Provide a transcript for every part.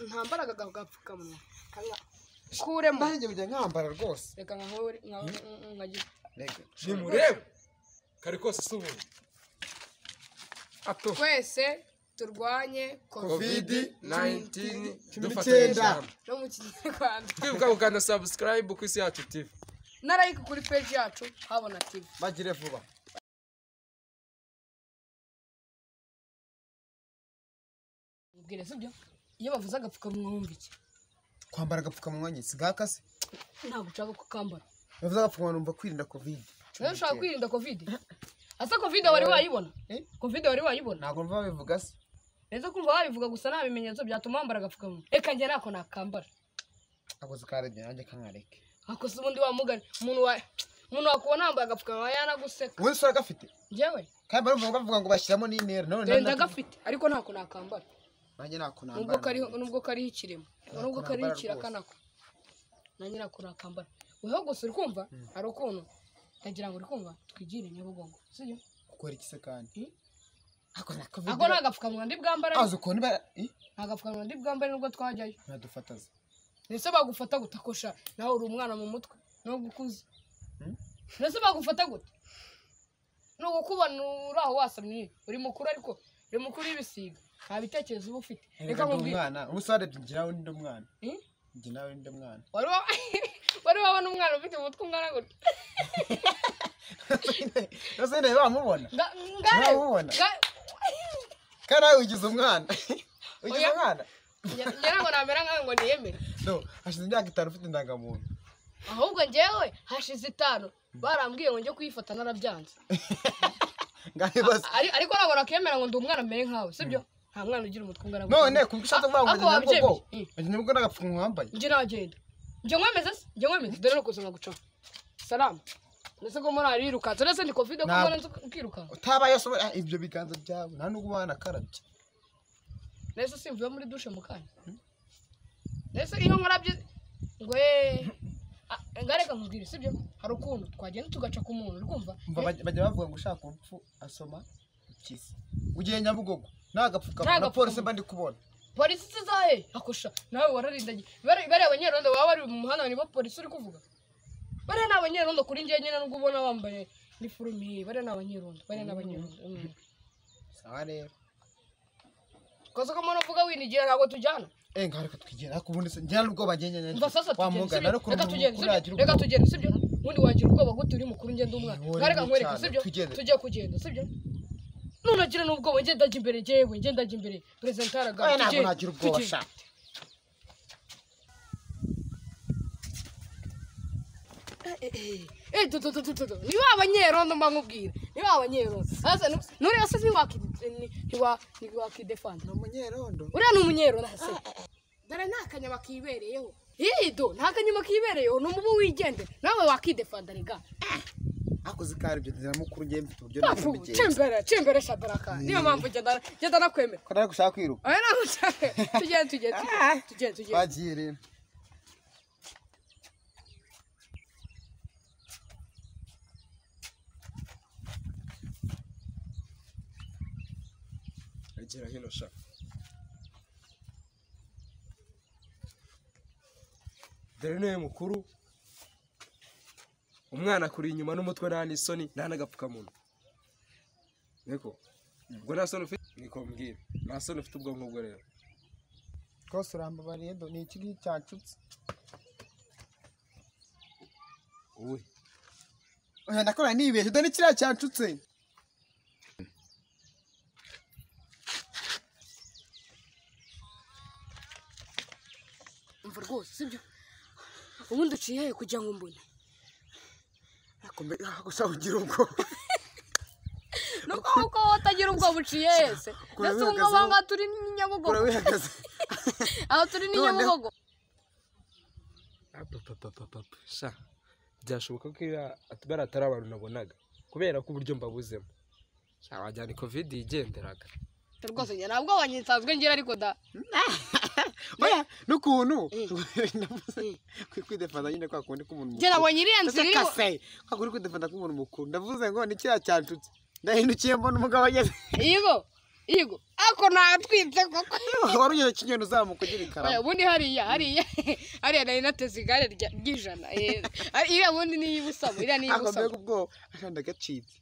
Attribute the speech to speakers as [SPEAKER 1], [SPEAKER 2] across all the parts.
[SPEAKER 1] nta mbaraga gapfukamunwa kuremo
[SPEAKER 2] nanjye bijya nkambara rwose
[SPEAKER 1] reka nkagira
[SPEAKER 3] nimurebe kari kose subuye
[SPEAKER 2] ato
[SPEAKER 1] twese turwanye
[SPEAKER 3] COVID-19
[SPEAKER 2] 19
[SPEAKER 1] no mu Kinyarwanda
[SPEAKER 3] twibuka gukanda subscribe ku Isi Yacu TV
[SPEAKER 1] na like kuri page yacu habona TV
[SPEAKER 2] bagire vuba
[SPEAKER 1] ubwire sibyo iyo bavuze agapfukamunwa wumva iki
[SPEAKER 2] kwambara agapfukamunwa nyine sigakase
[SPEAKER 1] ntabwo ushaka kukambara
[SPEAKER 2] bavuze agapfukamunwa numva kwirinda covid
[SPEAKER 1] rero ushaka kwirinda covid asa covid wari wayibona covid wari wayibona
[SPEAKER 2] ntabwo mva bivuga se
[SPEAKER 1] rero kumva wabivuga gusa nta bimenyetso byatuma wambara agapfukamunwa reka njye nako nakambara
[SPEAKER 2] akoze karege nanjye kankareke
[SPEAKER 1] ako se ubundi wamugana umuntu wakubona yambaye agapfukamunwa yanaguseka
[SPEAKER 2] ubundi sura gafite
[SPEAKER 1] njyewe
[SPEAKER 2] kandi bavuga ngo bashyiramo n'intera none
[SPEAKER 1] ndagafite ariko ntako nakambara
[SPEAKER 2] nanjye nako nambara
[SPEAKER 1] nubwo kariho ikiremo nubwo kariho ikiraka nako nanjye nako nakambara weho gusa uri kumva hari ukuntu ndagira ngo uri kumva twigire Nyabugogo sibyo
[SPEAKER 2] gukora iki se kandi
[SPEAKER 1] ako nagapfukamunwa ndi bwambara
[SPEAKER 2] azi ukuntu
[SPEAKER 1] nagapfukamunwa ndi bwambara nubwo twajyayo
[SPEAKER 2] nadufataza
[SPEAKER 1] ndetse bagufata gutakosha nawe uri umwana mu mutwe no gukuza ndetse bagufata gute no gukubana uraho wasamye uri mukuru ariko uri mukuru y'ibisiga nta bitekerezo uba ufite
[SPEAKER 2] reka umwana umusore ngira we ndi umwana ngira nawe ndi umwana
[SPEAKER 1] wari wabona umwana ufite umutwe ungana gute
[SPEAKER 2] nose ndeba bamubona
[SPEAKER 1] ngamubona
[SPEAKER 2] kandi nawe ugize umwana ugize umwana
[SPEAKER 1] ngira ngo namera nkawe ngo niyemere
[SPEAKER 2] no hashize imyaka 5 ufite indangamuntu
[SPEAKER 1] ahubwo njyewe hashize 5 barambwiye ngo njye kuyifata narabyanze ariko nabona kemera ngo ndi umwana mbere nkawe sibyo nta mwana ugira umutwe ungana
[SPEAKER 2] none kubishaka vuga ngo nibwo nagapfukamunwa wambaye
[SPEAKER 1] njye nagenda njye nkwemeze dore no kuzana guca salamu nese ko muri arirukanze nese ndi covid ko mbona ukirukanka
[SPEAKER 2] utabaye so ibyo biganza byawe nta nubwo bana karabye
[SPEAKER 1] nese simvuye muri dushe mu kanya nese iyo nkarabye ngwe ngareka nkubwire sibyo hari ukuntu twagenda tugaca ku muntu urumva
[SPEAKER 2] bajya bavuga ngo ushaka urupfu asoma ikisi ugiye Nyabugogo nagapfukamunwa na polisi mba ndi kubona
[SPEAKER 1] polisi zahe akosha nawe wararindagiye bare abanyerondo baba bari mu muhanda nibo polisi uri kuvuga bare n'abanyerondo kuri njye nyine nubwo ubona bambaye niforume bare n'abanyerondo
[SPEAKER 2] sawa rero
[SPEAKER 1] koza ko mwana uvuga winigira ntabwo tujyana
[SPEAKER 2] ngareka twigera ariko ubundi se njyana ubwoba ngenge
[SPEAKER 1] mva sasa reka tugende sibyo ubundi wagira ubwoba gute uri mukuru ngende umwana ngareka nkwereka sibyo tujye kugenda sibyo none agira n'ubwoba ngende ndajya imbere jewe ngende ndajya imbere presentara ga
[SPEAKER 2] tujye nagira ubwoba sha
[SPEAKER 1] ni abanyerondo mbamubwira ni abanyerondo sasa nuri ase ntiwakidefanda
[SPEAKER 2] ni umunyerondo
[SPEAKER 1] uriya ni umunyerondo hase dore nta kanyama kibereyeho hido nta kanyama kibereyeho ni umubu wigende nawe wakidefanda rega
[SPEAKER 2] akoze kare ibyo nzira mukuru ngiye mfite uburyo
[SPEAKER 1] nabigenza cimbere shadaraka niyo mpamvu genda nakwemera
[SPEAKER 2] ko nari gushaka kwiruka
[SPEAKER 1] aya ntabwo tugende
[SPEAKER 2] bagiye rero
[SPEAKER 3] agera hino sha dore niwe mukuru umwana kuri inyuma n'umutwe nta n'isoni nta n'agapfukamunwa niko ubwo nta soni ufite niko mbwira nta soni ufite ubwonko bwo rero
[SPEAKER 2] rwose urambabariye ni iki ngiki cyacutse
[SPEAKER 3] uwe
[SPEAKER 2] oya ndakora nibeshye dore kiriya cyacutse
[SPEAKER 1] umva rwose sibyo ubundi uciye he kugira ngo mbone
[SPEAKER 2] gusa ugira ubwoba
[SPEAKER 1] nuko uko utagira ubwoba uciye hese ndetse ubu ngabanga turi ni Nyabugogo
[SPEAKER 2] urabihagaze
[SPEAKER 1] aho turi ni Nyabugogo
[SPEAKER 3] sha byashoboka ko atubara atari abantu nabonaga kubera ko uburyo mbabuzemo sha wajyana covid yigenderaga
[SPEAKER 1] rwose njye ntabwo wanyisanzwe ngira ariko da
[SPEAKER 2] oya nukuntu kwidefanda nyine kwa kundi k'umuntu
[SPEAKER 1] njye nabonye iriya nzira iriho
[SPEAKER 2] kwa kundi kwidefanda k'umuntu mukuru ndavuze ngo ni kiriya cyacutse ndahindukiye mbona umugabo ageze
[SPEAKER 1] yego Yego. Ako natwitse koko.
[SPEAKER 2] wari ugeze kinyoni uzamuka ugira ikaramu
[SPEAKER 1] Ubundi hariya nari nateze igare ry'ijana. Iriya bundi niyo ibusamo, iriya niyo
[SPEAKER 2] ako mbega
[SPEAKER 1] ibusamo.
[SPEAKER 2] ubwoba ashanda gacitse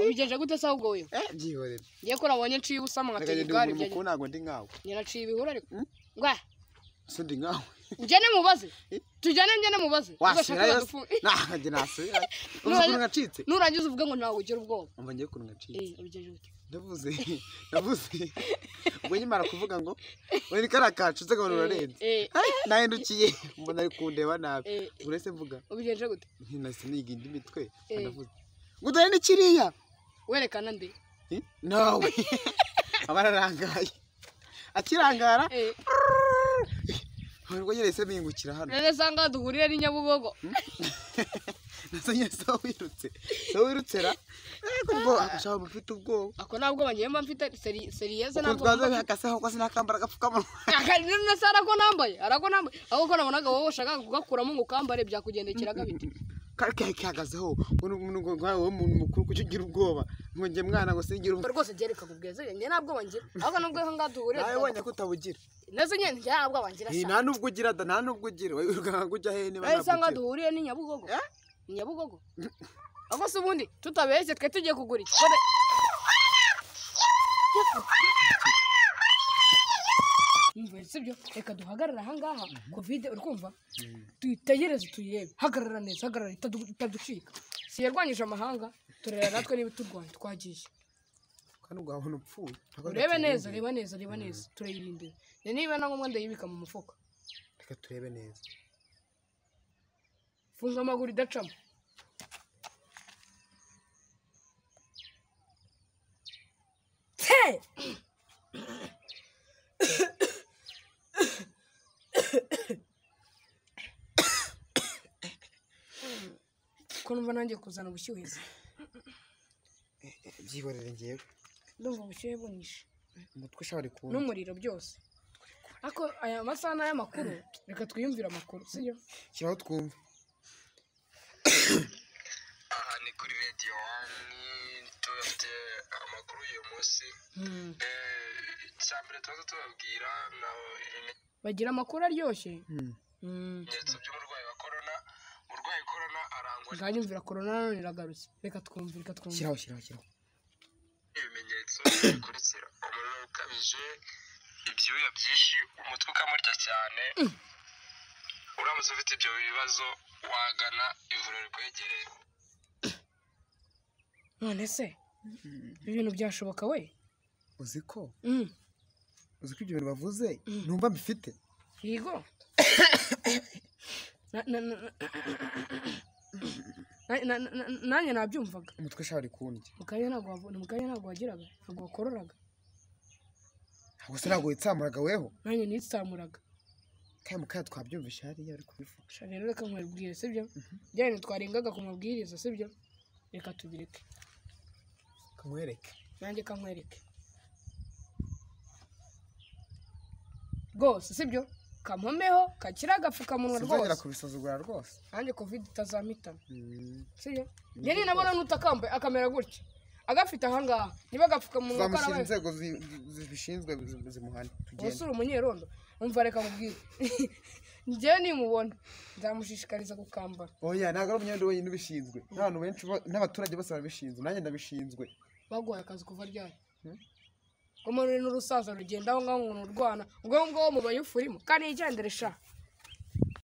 [SPEAKER 1] Ubigenje gute se ahubwo wewe?
[SPEAKER 2] byihorera
[SPEAKER 1] Ngiye ko nabonye nciye ubusamo nkatega
[SPEAKER 2] nakagenda
[SPEAKER 1] igare
[SPEAKER 2] umuntu mukuru ntabwo ndi nkawe
[SPEAKER 1] nyiraciye ibihuru ariko. Ngwa.
[SPEAKER 2] so ndi nkawe
[SPEAKER 1] Njyane mubaze. Tujyane njyane mubaze.
[SPEAKER 2] wasubirayo nanjye nasubirayo ukuntu ngacitse
[SPEAKER 1] Nurangiza uvuge ngo ntawe ugira ubwoba.
[SPEAKER 2] umva ngiye ukuntu ngacitse
[SPEAKER 1] Ubigenje gute?
[SPEAKER 2] ndavuze ubwo nyimara kuvuga ngo wari karakacu se gahoro urarenze nahindukiye mbona ari kundeba nabi uretse mvuga
[SPEAKER 1] Ubigenje gute?
[SPEAKER 2] ntinase niga indi mitwe ndavuze ngo dore ni kiriya
[SPEAKER 1] Werekana nde?
[SPEAKER 2] nawe abararangaye akirangara ubwo nyine se bingukira hano
[SPEAKER 1] Nene sanga duhurire ni Nyabugogo.
[SPEAKER 2] nasanye so wirutse ra ubwo akashaka mufite ubwo
[SPEAKER 1] Ako nabwo bagiye mba mfite seriyeze
[SPEAKER 2] ntabwo twaza bihakaseho ko sinakambara agapfukamunwa
[SPEAKER 1] Akari nasara ko nambaye. Arako nambaye. Aho ko nabonaga wowe ushaka kugakuramo ngo kambare byakugendekeraga bite.
[SPEAKER 2] kihagazeho wowe umuntu mukuru kucyo ugira ubwoba ngo njye mwana ngo singira ubwoba
[SPEAKER 1] Rwose gereka kubweze njye nabwo bangira. Ahubwo nubwo hanga duhurire.
[SPEAKER 2] nawe wanya kutabugira
[SPEAKER 1] Neze nyene njye nabwo bangira sa.
[SPEAKER 2] nta nubwo ugira da nta nubwo ugira wiruka kujya he niba
[SPEAKER 1] Ayi sanga duhuriye ni Nyabugogo. Ni Nyabugogo. Ako se ubundi tutabeshye twe tugiye kugura iki. Umva sibyo reka duhagarara aha ngaha covid uri kumva tuyitegereze tuyirebe hagarara neza hagarara itaducika si yarwanyije amahanga turera natwe niba turwanya twagiye
[SPEAKER 2] kandi ugabona upfuye
[SPEAKER 1] urebe neza reba neza turayirindira niba na ngombwa ndayibika mu mufuka
[SPEAKER 2] reka turebe neza
[SPEAKER 1] funga amaguru idacamo ko numva nanjye kuzana ubushyuhe
[SPEAKER 2] byihorere ngewe
[SPEAKER 1] ndumva ubushyuhe bunyishe
[SPEAKER 2] umutwe ushobora kubona
[SPEAKER 1] n'umuriro byose ako aya masaha n'ay'amakuru reka twiyumvire amakuru sibyo
[SPEAKER 2] shyiraho twumve
[SPEAKER 3] aha ni kuri radiyo wani tubafite amakuru y'uyu munsi icya mbere tuba tubabwira
[SPEAKER 1] bagira amakuru aryoshye
[SPEAKER 3] ibimenyetso by'umurwayi wa korona umurwayi korona arangwa
[SPEAKER 1] nganyumvira korona none iragarutse reka twumve
[SPEAKER 2] shyiraho
[SPEAKER 3] ibimenyetso bikurikira umuriro ukabije ibyuya byinshi umutwe ukamurya cyane uramutse ufite ibyo bibazo wagana ivuriro rikwegereye
[SPEAKER 1] none se ibintu byashoboka we
[SPEAKER 2] uzi ko ibyo bintu bavuze numva mbifite
[SPEAKER 1] yego nanjye nabyumvaga
[SPEAKER 2] umutwe ushobora kundya
[SPEAKER 1] mukanya ntabwo wagiraga ntabwo wakororaga
[SPEAKER 2] ntabwo se ntabwo witsamuraga weho
[SPEAKER 1] nanjye nitsamuraga
[SPEAKER 2] kandi mukaya twabyumvisha hariya ari kubivuga
[SPEAKER 1] rero reka nkwibwire sibyo byane twarengaga ku mabwiriza sibyo reka tubireke
[SPEAKER 2] kamwereke
[SPEAKER 1] nanjye kankwereke rwose sibyo kamomeho kakira agapfukamunwa rwose
[SPEAKER 2] sinzongera kubisuzugura rwose
[SPEAKER 1] nanjye covid itazamitana sibyo njye ninabona n'utakambaye akamera gutya agafite ahangaha niba agapfukamunwa
[SPEAKER 2] tuzamushyira inzego zibishinzwe zimuhane
[SPEAKER 1] tugende usura umunyerondo umva reka mubwire njyewe nimubona nzamushishikariza gukambara
[SPEAKER 2] oya ntabwo ari umunyerondo wenyine ubishinzwe n'abantu benshi n'abaturage bose barabishinzwe nanjye ndabishinzwe
[SPEAKER 1] baguhaye akazi kuva ryari ko muri n'urusaza rugenda aho ngaho umuntu urwana ubwo ngubwo mubaye ufurimo kandi yigendere sha